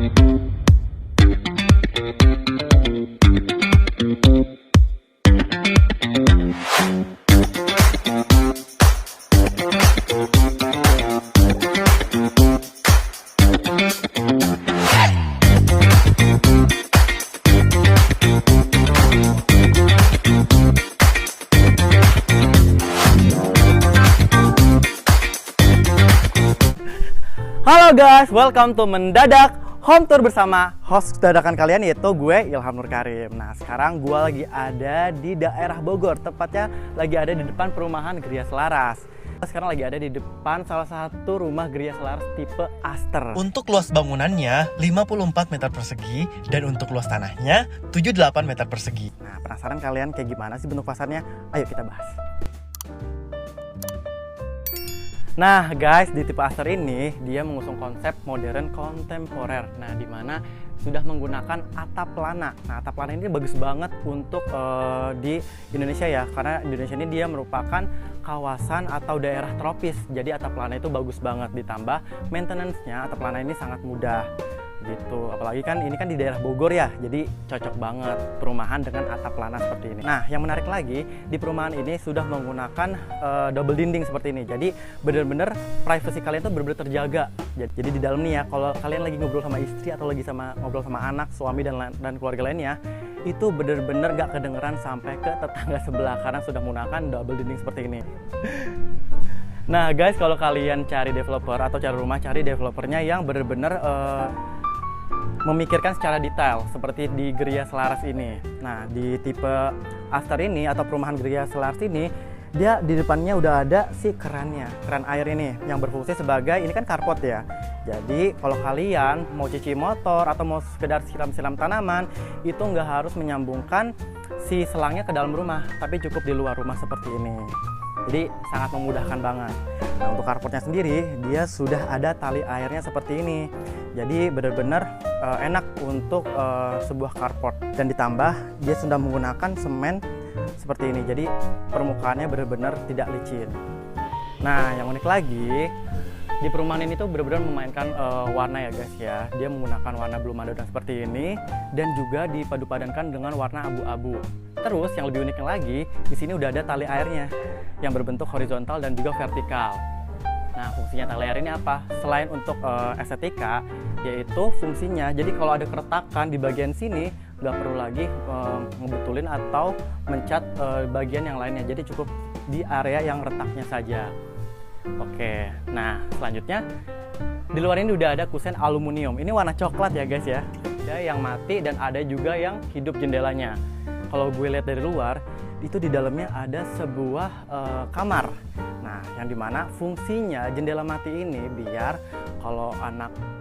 Halo guys, welcome to Mendadak Home Tour bersama host dadakan kalian yaitu gue Ilham Nur Karim. Nah sekarang gue lagi ada di daerah Bogor, tepatnya lagi ada di depan perumahan Gria Selaras. Sekarang lagi ada di depan salah satu rumah Gria Selaras tipe Aster. Untuk luas bangunannya 54 meter persegi dan untuk luas tanahnya 78 meter persegi. Nah penasaran kalian kayak gimana sih bentuk pasarnya? Ayo kita bahas. Nah guys, di tipe Aster ini dia mengusung konsep modern kontemporer. Nah di mana sudah menggunakan atap lana. Nah atap lana ini bagus banget untuk di Indonesia ya, karena Indonesia ini dia merupakan kawasan atau daerah tropis. Jadi atap lana itu bagus banget, ditambah maintenance-nya atap lana ini sangat mudah gitu. Apalagi kan ini kan di daerah Bogor ya, jadi cocok banget perumahan dengan atap lana seperti ini. Nah yang menarik lagi, di perumahan ini sudah menggunakan double dinding seperti ini, jadi bener-bener privacy kalian tuh bener-bener terjaga. Jadi di dalam nih ya, kalau kalian lagi ngobrol sama istri atau lagi ngobrol sama anak, suami dan keluarga lainnya, itu bener-bener gak kedengeran sampai ke tetangga sebelah karena sudah menggunakan double dinding seperti ini. Nah guys, kalau kalian cari developer atau cari rumah, cari developernya yang bener-bener memikirkan secara detail seperti di Gria Selaras ini. Nah di tipe Aster ini atau perumahan Gria Selaras ini, dia di depannya udah ada si keran air ini yang berfungsi sebagai, ini kan carport ya. Jadi kalau kalian mau cuci motor atau mau sekedar siram-siram tanaman, itu nggak harus menyambungkan si selangnya ke dalam rumah, tapi cukup di luar rumah seperti ini. Jadi sangat memudahkan banget. Nah untuk carportnya sendiri, dia sudah ada tali airnya seperti ini. Jadi benar-benar enak untuk sebuah carport. Dan ditambah dia sudah menggunakan semen seperti ini. Jadi permukaannya benar-benar tidak licin. Nah yang unik lagi, di perumahan ini tuh benar-benar memainkan warna ya guys ya. Dia menggunakan warna blue madonna seperti ini dan juga dipadu-padankan dengan warna abu-abu. Terus yang lebih uniknya lagi, di sini udah ada tali airnya yang berbentuk horizontal dan juga vertikal. Nah fungsinya tali air ini apa? Selain untuk estetika, yaitu fungsinya jadi kalau ada keretakan di bagian sini nggak perlu lagi ngebetulin atau mencat bagian yang lainnya. Jadi cukup di area yang retaknya saja. Oke, nah selanjutnya di luar ini udah ada kusen aluminium. Ini warna coklat ya guys ya. Ada yang mati dan ada juga yang hidup jendelanya. Kalau gue lihat dari luar, itu di dalamnya ada sebuah kamar. Nah, yang dimana fungsinya jendela mati ini biar kalau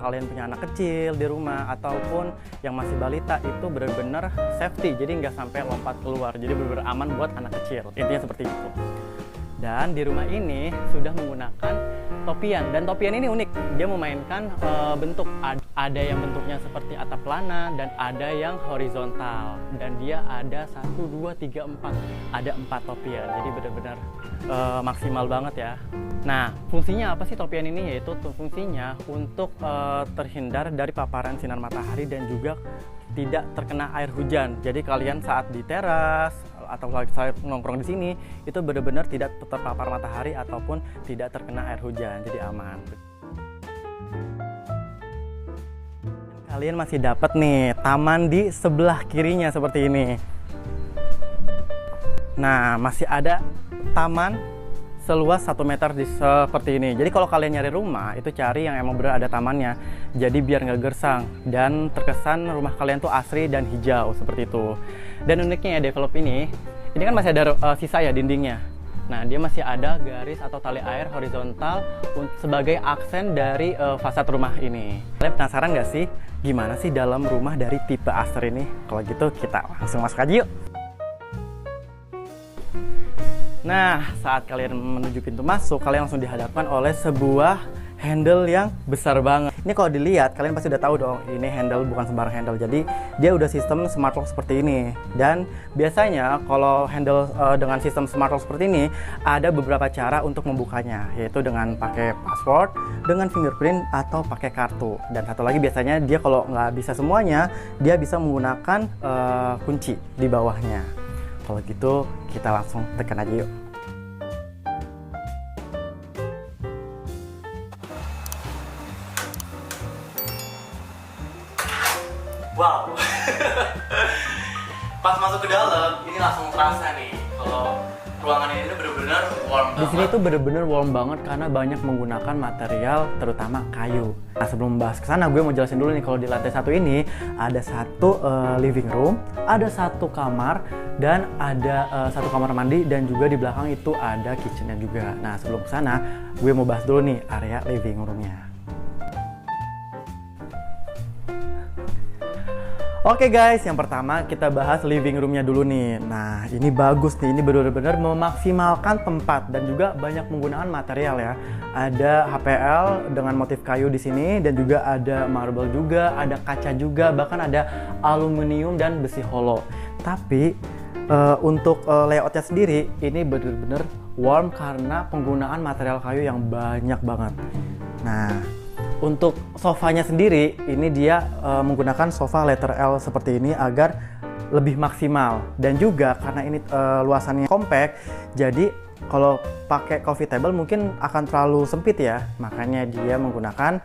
kalian punya anak kecil di rumah ataupun yang masih balita itu benar-benar safety. Jadi nggak sampai lompat keluar. Jadi benar-benar aman buat anak kecil. Intinya seperti itu. Dan di rumah ini sudah menggunakan topian, dan topian ini unik. Dia memainkan bentuk, ada yang bentuknya seperti atap lana dan ada yang horizontal. Dan dia ada 1, 2, 3, 4. Ada 4 topian. Jadi benar-benar maksimal banget ya. Nah, fungsinya apa sih topian ini? Yaitu fungsinya untuk terhindar dari paparan sinar matahari dan juga tidak terkena air hujan. Jadi kalian saat di teras atau saat nongkrong di sini itu benar-benar tidak terpapar matahari ataupun tidak terkena air hujan, jadi aman. Kalian masih dapat nih taman di sebelah kirinya seperti ini. Nah masih ada taman seluas 1 meter seperti ini. Jadi kalau kalian nyari rumah itu cari yang emang benar ada tamannya. Jadi biar nggak gersang dan terkesan rumah kalian tuh asri dan hijau seperti itu. Dan uniknya ya develop ini kan masih ada sisa ya dindingnya. Nah dia masih ada garis atau tali air horizontal sebagai aksen dari fasad rumah ini. Kalian penasaran nggak sih gimana sih dalam rumah dari tipe Aster ini? Kalau gitu kita langsung masuk aja yuk. Nah, saat kalian menuju pintu masuk, kalian langsung dihadapkan oleh sebuah handle yang besar banget. Ini kalau dilihat kalian pasti udah tahu dong, ini handle bukan sembarang handle. Jadi dia udah sistem smart lock seperti ini. Dan biasanya kalau handle dengan sistem smart lock seperti ini ada beberapa cara untuk membukanya, yaitu dengan pakai password, dengan fingerprint atau pakai kartu. Dan satu lagi biasanya dia kalau nggak bisa semuanya, dia bisa menggunakan kunci di bawahnya. Kalau gitu kita langsung tekan aja yuk. Wow, pas masuk ke dalam ini langsung terasa nih kalau ruangan ini bener-bener warm. Di sini tuh bener-bener warm banget karena banyak menggunakan material terutama kayu. Nah sebelum bahas ke sana, gue mau jelasin dulu nih kalau di lantai satu ini ada satu living room, ada satu kamar, dan ada satu kamar mandi, dan juga di belakang itu ada kitchennya juga. Nah sebelum ke sana, gue mau bahas dulu nih area living roomnya. Oke guys, yang pertama kita bahas living roomnya dulu nih. Nah ini bagus nih, ini benar-benar memaksimalkan tempat dan juga banyak menggunakan material ya. Ada HPL dengan motif kayu di sini dan juga ada marble juga, ada kaca juga, bahkan ada aluminium dan besi holo. Tapi untuk layoutnya sendiri ini benar-benar warm karena penggunaan material kayu yang banyak banget. Nah untuk sofanya sendiri, ini dia menggunakan sofa letter L seperti ini agar lebih maksimal. Dan juga karena ini luasannya compact, jadi kalau pakai coffee table mungkin akan terlalu sempit ya. Makanya dia menggunakan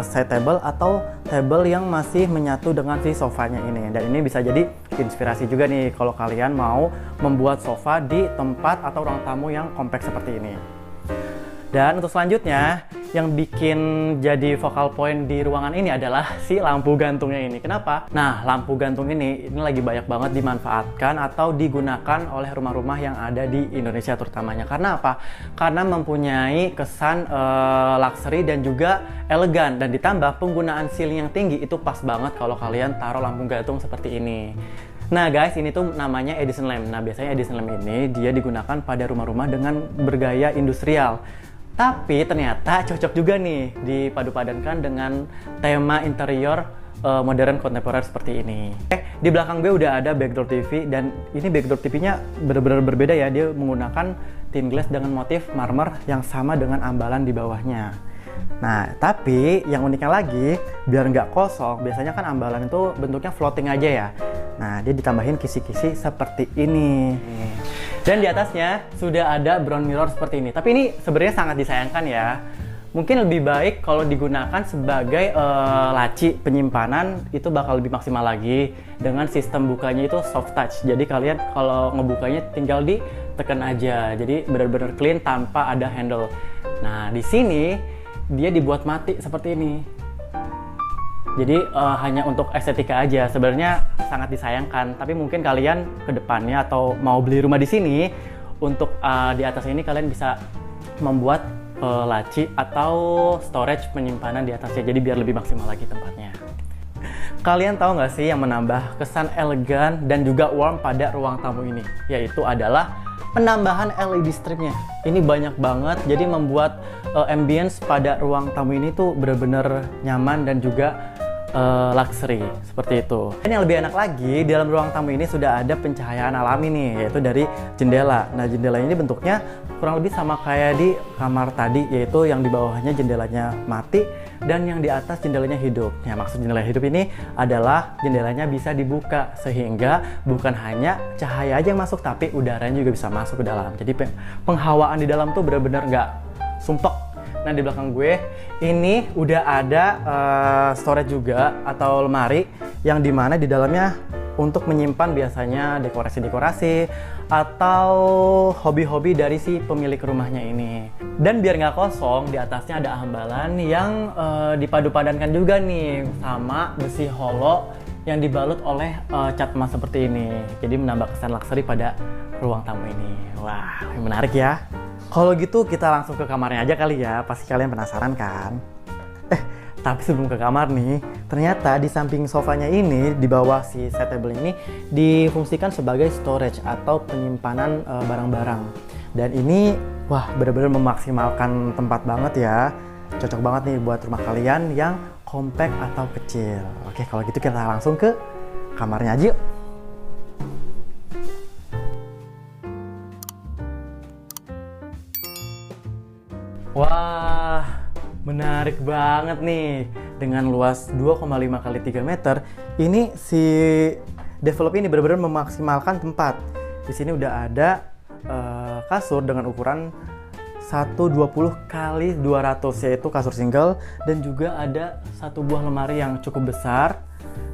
side table atau table yang masih menyatu dengan si sofanya ini. Dan ini bisa jadi inspirasi juga nih kalau kalian mau membuat sofa di tempat atau ruang tamu yang compact seperti ini. Dan untuk selanjutnya, yang bikin jadi focal point di ruangan ini adalah si lampu gantungnya ini. Kenapa? Nah, lampu gantung ini lagi banyak banget dimanfaatkan atau digunakan oleh rumah-rumah yang ada di Indonesia terutamanya. Karena apa? Karena mempunyai kesan luxury dan juga elegan. Dan ditambah penggunaan ceiling yang tinggi itu pas banget kalau kalian taruh lampu gantung seperti ini. Nah guys, ini tuh namanya Edison lamp. Nah biasanya Edison lamp ini dia digunakan pada rumah-rumah dengan bergaya industrial. Tapi ternyata cocok juga nih dipadu-padankan dengan tema interior modern kontemporer seperti ini. Di belakang gue udah ada backdoor TV dan ini backdoor TV-nya benar-benar berbeda ya. Dia menggunakan thin glass dengan motif marmer yang sama dengan ambalan di bawahnya. Nah, tapi yang uniknya lagi, biar nggak kosong, biasanya kan ambalan itu bentuknya floating aja ya. Nah, dia ditambahin kisi-kisi seperti ini. Dan di atasnya sudah ada brown mirror seperti ini. Tapi ini sebenarnya sangat disayangkan ya. Mungkin lebih baik kalau digunakan sebagai laci penyimpanan, itu bakal lebih maksimal lagi. Dengan sistem bukanya itu soft touch. Jadi kalian kalau ngebukanya tinggal ditekan aja. Jadi benar-benar clean tanpa ada handle. Nah, di sini dia dibuat mati seperti ini. Jadi hanya untuk estetika aja, sebenarnya sangat disayangkan. Tapi mungkin kalian ke depannya atau mau beli rumah di sini, untuk di atas ini kalian bisa membuat laci atau storage penyimpanan di atasnya. Jadi biar lebih maksimal lagi tempatnya. Kalian tahu nggak sih yang menambah kesan elegan dan juga warm pada ruang tamu ini? Yaitu adalah penambahan LED stripnya. Ini banyak banget, jadi membuat ambience pada ruang tamu ini tuh benar-benar nyaman dan juga luxury seperti itu. Dan yang lebih enak lagi, di dalam ruang tamu ini sudah ada pencahayaan alami nih, yaitu dari jendela. Nah, jendela ini bentuknya kurang lebih sama kayak di kamar tadi, yaitu yang di bawahnya jendelanya mati dan yang di atas jendelanya hidup. Ya, maksud jendela hidup ini adalah jendelanya bisa dibuka sehingga bukan hanya cahaya aja yang masuk, tapi udaranya juga bisa masuk ke dalam. Jadi penghawaan di dalam tuh benar-benar nggak sumpek. Nah, di belakang gue ini udah ada storage juga atau lemari yang dimana di dalamnya untuk menyimpan biasanya dekorasi-dekorasi atau hobi-hobi dari si pemilik rumahnya ini. Dan biar nggak kosong, di atasnya ada ambalan yang dipadu-padankan juga nih sama besi holo yang dibalut oleh cat emas seperti ini. Jadi menambah kesan luxury pada ruang tamu ini. Wah, menarik ya. Kalau gitu kita langsung ke kamarnya aja kali ya, pasti kalian penasaran kan? Tapi sebelum ke kamar nih, ternyata di samping sofanya ini, di bawah si side table ini, difungsikan sebagai storage atau penyimpanan barang-barang. Dan ini, wah benar-benar memaksimalkan tempat banget ya. Cocok banget nih buat rumah kalian yang compact atau kecil. Oke, kalau gitu kita langsung ke kamarnya aja yuk. Wah, menarik banget nih. Dengan luas 2,5 kali 3 meter, ini si develop ini benar-benar memaksimalkan tempat. Di sini udah ada kasur dengan ukuran 120 kali 200, yaitu kasur single, dan juga ada satu buah lemari yang cukup besar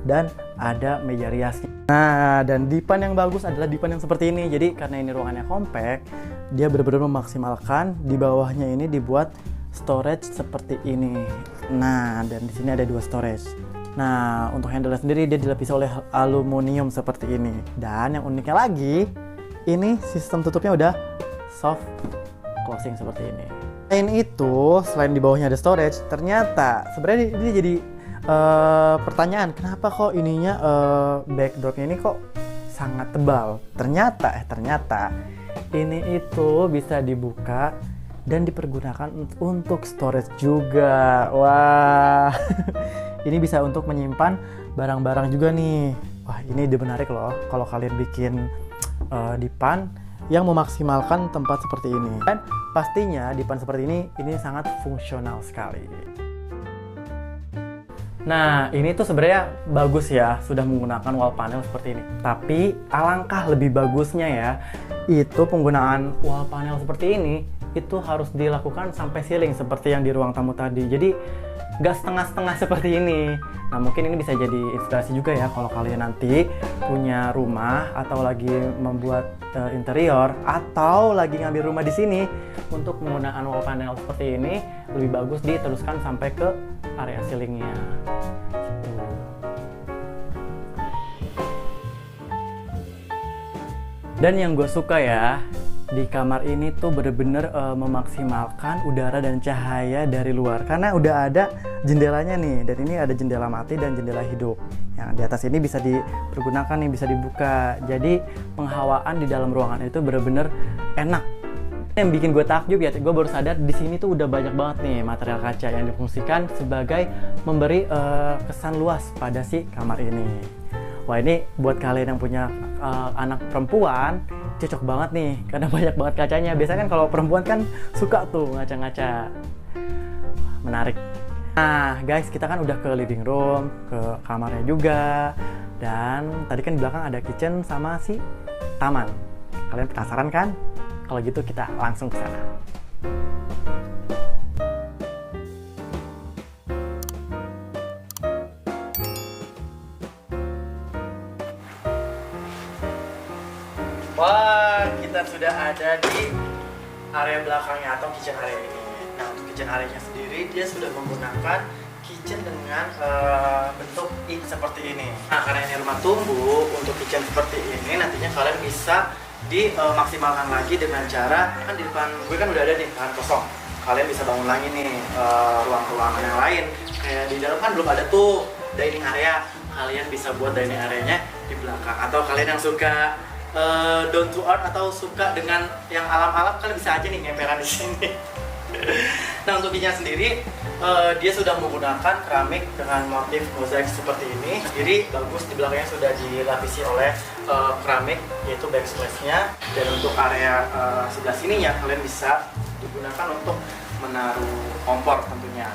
dan ada meja riasnya. Nah, dan dipan yang bagus adalah dipan yang seperti ini. Jadi karena ini ruangannya compact, dia benar-benar memaksimalkan. Di bawahnya ini dibuat storage seperti ini. Nah, dan di sini ada 2 storage. Nah, untuk handle sendiri dia dilapisi oleh aluminium seperti ini. Dan yang uniknya lagi, ini sistem tutupnya udah soft closing seperti ini. Selain itu, selain di bawahnya ada storage, ternyata sebenarnya ini jadi pertanyaan, kenapa kok ininya backdropnya ini kok sangat tebal? Ternyata ini itu bisa dibuka dan dipergunakan untuk storage juga. Wah, ini bisa untuk menyimpan barang-barang juga nih. Wah, ini ide menarik loh kalau kalian bikin dipan yang memaksimalkan tempat seperti ini. Dan pastinya dipan seperti ini sangat fungsional sekali. Nah, ini tuh sebenarnya bagus ya, sudah menggunakan wall panel seperti ini. Tapi alangkah lebih bagusnya ya, itu penggunaan wall panel seperti ini itu harus dilakukan sampai ceiling seperti yang di ruang tamu tadi. Jadi nggak setengah-setengah seperti ini. Nah, mungkin ini bisa jadi inspirasi juga ya kalau kalian nanti punya rumah atau lagi membuat interior atau lagi ngambil rumah di sini, untuk menggunakan wall panel seperti ini lebih bagus diteruskan sampai ke area ceilingnya. Dan yang gue suka ya, di kamar ini tuh bener-bener memaksimalkan udara dan cahaya dari luar, karena udah ada jendelanya nih, dan ini ada jendela mati dan jendela hidup. Yang di atas ini bisa dipergunakan nih, bisa dibuka. Jadi penghawaan di dalam ruangan itu bener-bener enak. Yang bikin gue takjub ya, gue baru sadar di sini tuh udah banyak banget nih material kaca yang difungsikan sebagai memberi kesan luas pada si kamar ini. Wah, ini buat kalian yang punya anak perempuan cocok banget nih, karena banyak banget kacanya. Biasanya kan kalau perempuan kan suka tuh ngaca-ngaca. Menarik. Nah guys, kita kan udah ke living room, ke kamarnya juga, dan tadi kan di belakang ada kitchen sama si taman. Kalian penasaran kan? Kalau gitu kita langsung ke sana. Wah, kita sudah ada di area belakangnya atau kitchen area ini. Nah, untuk kitchen area-nya sendiri dia sudah menggunakan kitchen dengan bentuk I seperti ini. Nah, karena ini rumah tumbuh, untuk kitchen seperti ini nantinya kalian bisa dimaksimalkan lagi dengan cara, kan di depan gue kan udah ada nih lahan kosong. Kalian bisa bangun lagi nih ruang-ruangan yang lain. Kayak di dalam kan belum ada tuh dining area. Kalian bisa buat dining area-nya di belakang. Atau kalian yang suka down to earth atau suka dengan yang alam-alam, kalian bisa aja nih ngemperan di sini. Nah, untuk kitchen sendiri dia sudah menggunakan keramik dengan motif mozaik seperti ini. Jadi bagus, di belakangnya sudah dilapisi oleh keramik, yaitu backsplash-nya. Dan untuk area sebelah sininya kalian bisa digunakan untuk menaruh kompor tentunya.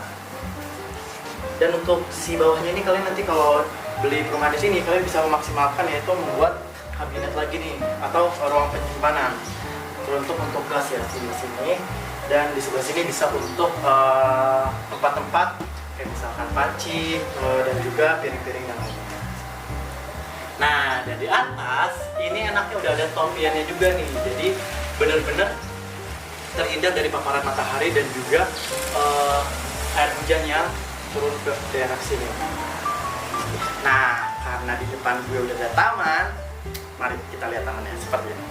Dan untuk si bawahnya ini kalian nanti kalau beli rumah di sini kalian bisa memaksimalkan, yaitu membuat kabinet lagi nih atau ruang penyimpanan teruntuk untuk gas ya di sini. Dan di sebelah sini bisa untuk tempat-tempat kayak misalkan panci dan juga piring-piring yang lainnya. Nah, dan di atas ini enaknya udah ada topiannya juga nih. Jadi bener-bener terhindar dari paparan matahari dan juga air hujan yang turun ke daerah sini. Nah, karena di depan gue udah ada taman, mari kita lihat tamannya seperti ini.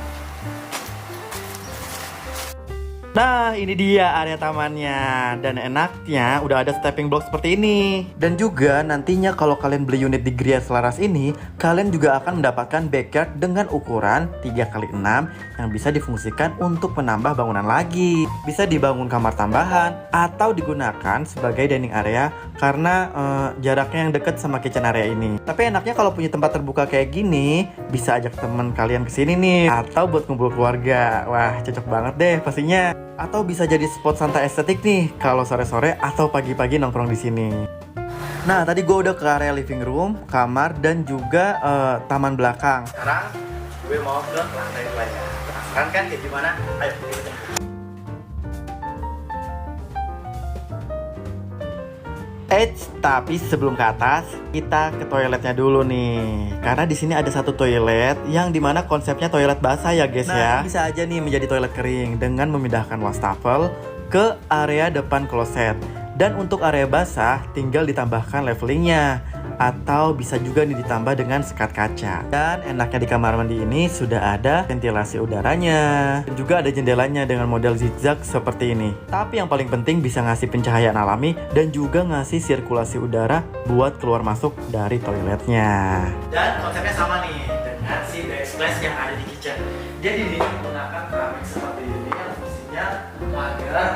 Nah, ini dia area tamannya. Dan enaknya udah ada stepping block seperti ini. Dan juga nantinya kalau kalian beli unit di Gria Selaras ini, kalian juga akan mendapatkan backyard dengan ukuran 3x6 yang bisa difungsikan untuk menambah bangunan lagi. Bisa dibangun kamar tambahan atau digunakan sebagai dining area karena jaraknya yang dekat sama kitchen area ini. Tapi enaknya kalau punya tempat terbuka kayak gini, bisa ajak teman kalian kesini nih atau buat kumpul keluarga. Wah, cocok banget deh pastinya. Atau bisa jadi spot santai estetik nih kalau sore-sore atau pagi-pagi nongkrong di sini. Nah, tadi gue udah ke area living room, kamar, dan juga taman belakang. Sekarang gue mau ke lantai 2-nya. Penasaran kan kayak gimana? Ayo kita. Tapi sebelum ke atas, kita ke toiletnya dulu nih. Karena di sini ada satu toilet yang dimana konsepnya toilet basah ya guys ya. Bisa aja nih menjadi toilet kering dengan memindahkan wastafel ke area depan kloset. Dan untuk area basah tinggal ditambahkan levelingnya. Atau bisa juga nih ditambah dengan sekat kaca. Dan enaknya di kamar mandi ini sudah ada ventilasi udaranya. Dan juga ada jendelanya dengan model zigzag seperti ini. Tapi yang paling penting bisa ngasih pencahayaan alami dan juga ngasih sirkulasi udara buat keluar masuk dari toiletnya. Dan konsepnya sama nih dengan si backsplash yang ada di kitchen. Dia menggunakan keramik seperti ini yang fungsinya agar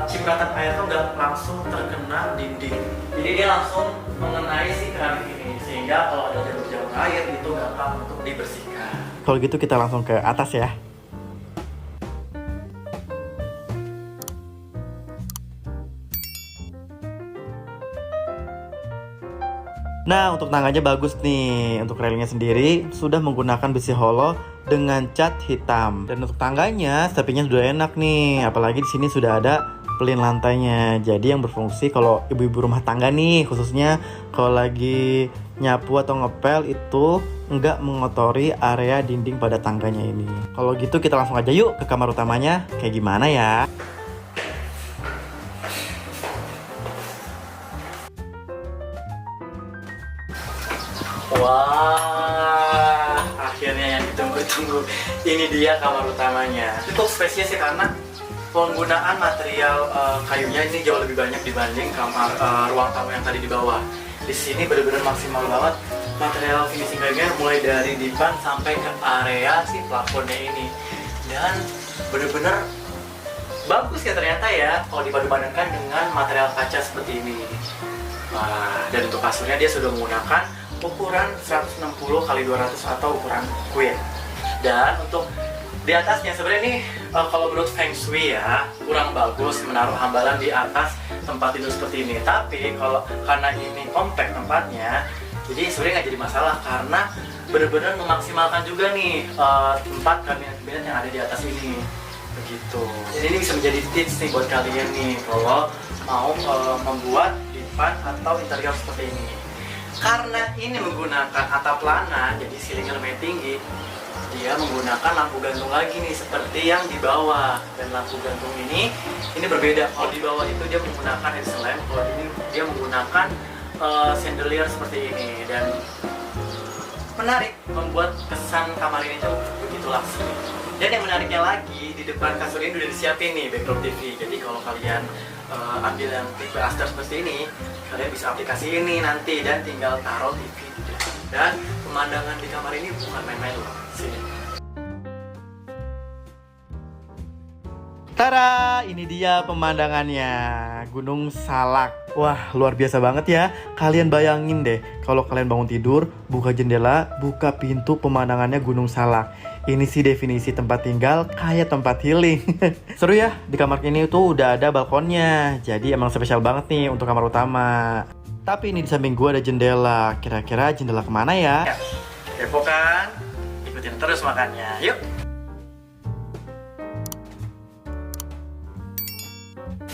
cipratan air tuh nggak langsung terkena dinding. Jadi dia langsung mengenai si keramik ini sehingga kalau ada jalur-jalur air itu gampang untuk dibersihkan. Kalau gitu kita langsung ke atas ya. Nah, untuk tangganya bagus nih. Untuk railingnya sendiri sudah menggunakan besi hollow dengan cat hitam. Dan untuk tangganya, steppingnya sudah enak nih. Apalagi di sini sudah ada pelin lantainya. Jadi yang berfungsi kalau ibu-ibu rumah tangga nih, khususnya kalau lagi nyapu atau ngepel itu nggak mengotori area dinding pada tangganya ini. Kalau gitu kita langsung aja yuk ke kamar utamanya. Kayak gimana ya? Wah, akhirnya yang ditunggu-tunggu. Ini dia kamar utamanya. Cukup spesies ya karena penggunaan material kayunya ini jauh lebih banyak dibanding kamar ruang tamu yang tadi di bawah. Di sini benar-benar maksimal banget material finishing kayunya mulai dari dipan sampai ke area si plafonnya ini. Dan benar-benar bagus ya ternyata ya kalau dipadu-padankan dengan material kaca seperti ini. Wah, dan untuk kasurnya dia sudah menggunakan ukuran 160x200 atau ukuran queen. Dan untuk di atasnya sebenarnya ini kalau menurut Feng Shui ya kurang bagus menaruh hambalan di atas tempat tidur seperti ini. Tapi kalau karena ini compact tempatnya, jadi sebenarnya nggak jadi masalah karena benar-benar memaksimalkan juga nih tempat kabinet-kabinet yang ada di atas ini. Begitu. Jadi ini bisa menjadi tips nih buat kalian nih kalau mau membuat dipan atau interior seperti ini. Karena ini menggunakan atap lana, jadi ceilingnya lebih tinggi, dia menggunakan lampu gantung lagi nih seperti yang di bawah. Dan lampu gantung ini berbeda. Kalau di bawah itu dia menggunakan headlamp, kalau ini dia menggunakan chandelier seperti ini. Dan menarik, membuat kesan kamar ini tuh begitu langsing. Dan yang menariknya lagi, di depan kasur ini udah disiapin nih backdrop TV. Jadi kalau kalian ambil yang tipe Aster seperti ini, kalian bisa aplikasi ini nanti dan tinggal taruh TV di depan. Dan pemandangan di kamar ini bukan main-main loh. Sini. Tara, ini dia pemandangannya, Gunung Salak. Wah, luar biasa banget ya. Kalian bayangin deh, kalau kalian bangun tidur, buka jendela, buka pintu, pemandangannya Gunung Salak. Ini sih definisi tempat tinggal kayak tempat healing. Seru ya, di kamar ini tuh udah ada balkonnya. Jadi emang spesial banget nih untuk kamar utama. Tapi ini di samping gua ada jendela. Kira-kira jendela kemana ya? Kepo kan? Ikutin terus makannya. Yuk!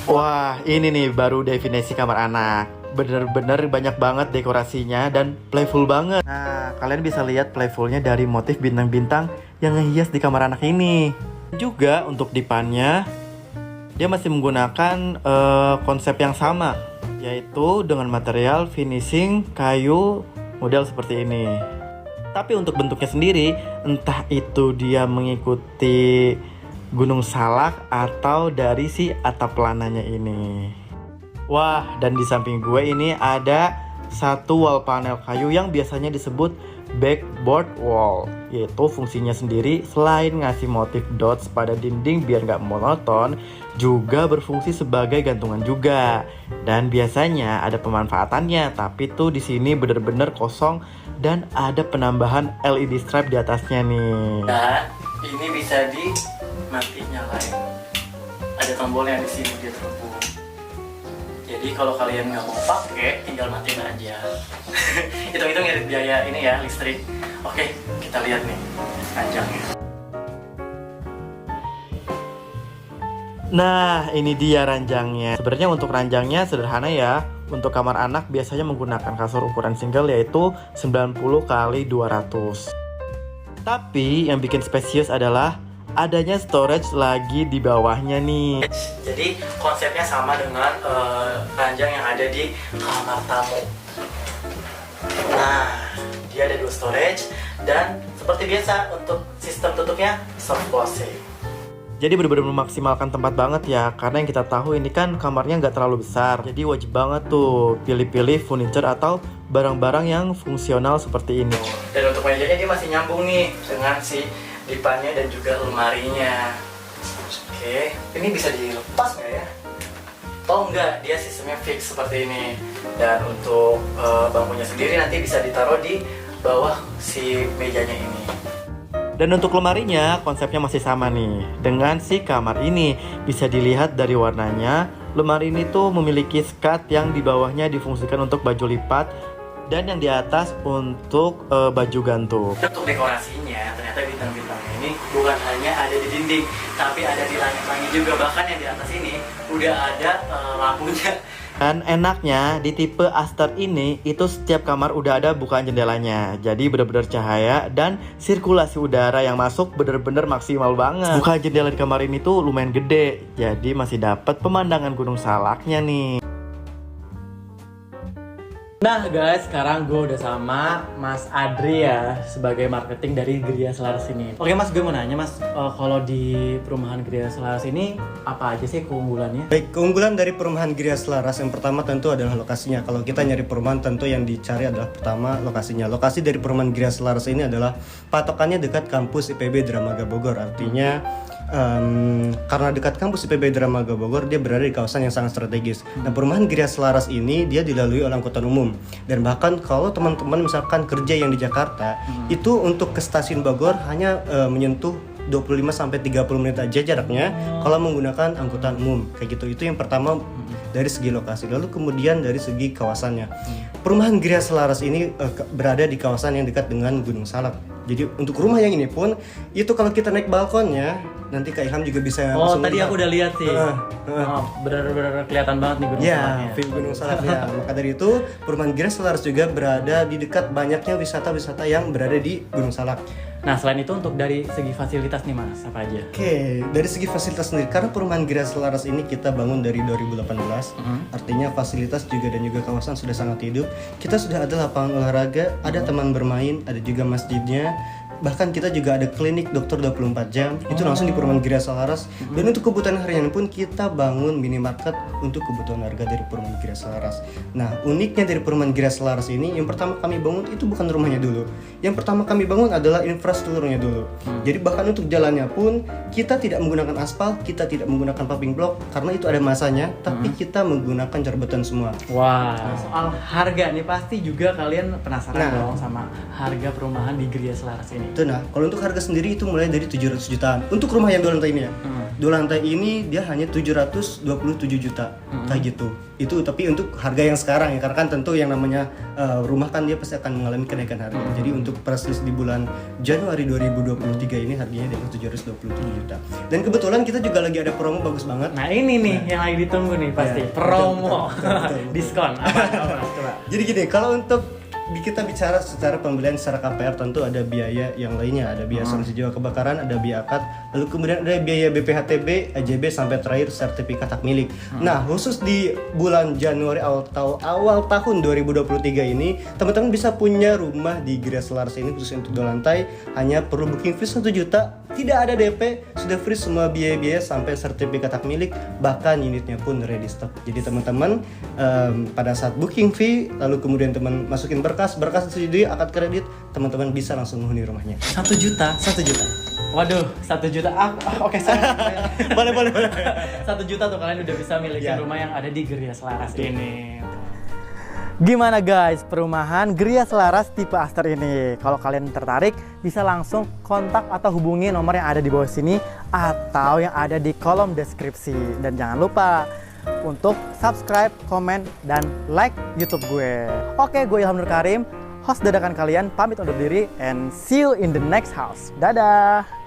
Wah, ini nih baru definisi kamar anak. Bener-bener banyak banget dekorasinya dan playful banget. Nah, kalian bisa lihat playfulnya dari motif bintang-bintang yang ngehias di kamar anak ini. Juga untuk dipannya, dia masih menggunakan konsep yang sama, yaitu dengan material finishing kayu model seperti ini. Tapi untuk bentuknya sendiri, entah itu dia mengikuti Gunung Salak atau dari si atap lananya ini. Wah, dan di samping gue ini ada satu wall panel kayu yang biasanya disebut backboard wall, yaitu fungsinya sendiri selain ngasih motif dots pada dinding biar nggak monoton, juga berfungsi sebagai gantungan juga. Dan biasanya ada pemanfaatannya, tapi tuh di sini bener-bener kosong dan ada penambahan LED stripe di atasnya nih. Dan ini bisa mati nyalain. Ada tombolnya di sini dia terhubung. Jadi kalau kalian nggak mau pakai, tinggal matiin aja. Hitung-hitung irit biaya ini ya, listrik. Oke, kita lihat nih ranjangnya. Nah, ini dia ranjangnya. Sebenarnya untuk ranjangnya sederhana ya. Untuk kamar anak biasanya menggunakan kasur ukuran single yaitu 90 x 200. Tapi yang bikin spesius adalah adanya storage lagi di bawahnya nih. Jadi konsepnya sama dengan ranjang yang ada di kamar tamu. Nah, dia ada 2 storage dan seperti biasa untuk sistem tutupnya soft closing. Jadi benar-benar memaksimalkan tempat banget ya, karena yang kita tahu ini kan kamarnya nggak terlalu besar. Jadi wajib banget tuh pilih-pilih furniture atau barang-barang yang fungsional seperti ini. Dan untuk mejanya dia masih nyambung nih dengan si dipannya dan juga lemarinya. Oke, ini bisa dilepas nggak ya? Oh enggak, dia sistemnya fix seperti ini. Dan untuk bangkunya sendiri nanti bisa ditaruh di bawah si mejanya ini. Dan untuk lemarinya konsepnya masih sama nih dengan si kamar ini. Bisa dilihat dari warnanya, lemari ini tuh memiliki skat yang di bawahnya difungsikan untuk baju lipat dan yang di atas untuk baju gantung. Untuk dekorasinya ternyata bintang-bintangnya ini bukan hanya ada di dinding, tapi ada di langit-langit juga. Bahkan yang di atas ini udah ada lampunya. Dan enaknya di tipe Aster ini itu setiap kamar udah ada bukaan jendelanya. Jadi bener-bener cahaya dan sirkulasi udara yang masuk bener-bener maksimal banget. Bukaan jendela di kamar ini tuh lumayan gede, jadi masih dapat pemandangan Gunung Salaknya nih. Nah guys, sekarang gue udah sama Mas Adri ya sebagai marketing dari Gria Selaras ini. Oke Mas, gue mau nanya Mas, kalau di perumahan Gria Selaras ini apa aja sih keunggulannya? Baik, keunggulan dari perumahan Gria Selaras yang pertama tentu adalah lokasinya. Kalau kita nyari perumahan tentu yang dicari adalah pertama lokasinya. Lokasi dari perumahan Gria Selaras ini adalah patokannya dekat kampus IPB Dramaga Bogor. Artinya karena dekat kampus IPB Dramaga Bogor, dia berada di kawasan yang sangat strategis. Nah, perumahan Gria Selaras ini dia dilalui oleh angkutan umum. Dan bahkan kalau teman-teman misalkan kerja yang di Jakarta, itu untuk ke stasiun Bogor hanya menyentuh 25-30 menit aja jaraknya kalau menggunakan angkutan umum. Kayak gitu. Itu yang pertama dari segi lokasi. Lalu kemudian dari segi kawasannya. Perumahan Gria Selaras ini berada di kawasan yang dekat dengan Gunung Salak. Jadi untuk rumah yang ini pun itu kalau kita naik balkonnya nanti Kak Ilham juga bisa tadi lihat. Aku udah lihat sih. Benar-benar kelihatan banget nih Gunung Salaknya. Ya, view Gunung Salak ya. Maka dari itu perumahan Gria Selaras juga berada di dekat banyaknya wisata-wisata yang berada di Gunung Salak. Nah selain itu untuk dari segi fasilitas nih Mas, apa aja? Oke, dari segi fasilitas sendiri, karena perumahan Gria Selaras ini kita bangun dari 2018, artinya fasilitas juga dan juga kawasan sudah sangat hidup. Kita sudah ada lapangan olahraga, ada taman bermain, ada juga masjidnya. Bahkan kita juga ada klinik dokter 24 jam, itu langsung di perumahan Gria Selaras. Dan untuk kebutuhan harian pun kita bangun minimarket untuk kebutuhan harga dari perumahan Gria Selaras. Nah, uniknya dari perumahan Gria Selaras ini, yang pertama kami bangun itu bukan rumahnya dulu. Yang pertama kami bangun adalah infrastrukturnya dulu. Jadi bahkan untuk jalannya pun kita tidak menggunakan aspal, kita tidak menggunakan paving block karena itu ada masanya, tapi kita menggunakan jar beton semua. Wah, soal harga nih pasti juga kalian penasaran dong sama harga perumahan di Gria Selaras ini. Itu kalau untuk harga sendiri itu mulai dari 700 jutaan. Untuk rumah yang 2 lantai ini ya. 2 lantai ini dia hanya 727 juta. Kayak gitu. Itu tapi untuk harga yang sekarang ya, karena kan tentu yang namanya rumah kan dia pasti akan mengalami kenaikan harga. Jadi untuk persis di bulan Januari 2023 ini harganya di atas 727 juta. Dan kebetulan kita juga lagi ada promo bagus banget. Nah, ini nih yang lagi ditunggu nih pasti. Promo. Betul. Diskon apa Mas? Coba. Jadi gini, kalau untuk kita bicara secara pembelian secara KPR, tentu ada biaya yang lainnya, ada biaya asuransi jiwa kebakaran, ada biaya akad, lalu kemudian ada biaya BPHTB, AJB sampai terakhir sertifikat hak milik. Nah, khusus di bulan Januari awal tahun 2023 ini, teman-teman bisa punya rumah di Gria Selaras ini khusus untuk 2 lantai, hanya perlu booking fee 1 juta, tidak ada DP, sudah free semua biaya-biaya sampai sertifikat hak milik, bahkan unitnya pun ready stock. Jadi teman-teman pada saat booking fee, lalu kemudian teman masukin berkas disetujui, akad kredit, teman-teman bisa langsung menghuni rumahnya. 1 juta. 1 juta. Waduh, 1 juta. Oke, boleh. 1 juta tuh kalian udah bisa milikin Ya. rumah yang ada di Gria Selaras ini. Gimana guys, perumahan Gria Selaras tipe Aster ini? Kalau kalian tertarik, bisa langsung kontak atau hubungi nomor yang ada di bawah sini atau yang ada di kolom deskripsi. Dan jangan lupa untuk subscribe, komen, dan like YouTube gue. Oke, gue Ilham Nur Karim, host dadakan kalian, pamit undur diri, and see you in the next house. Dadah!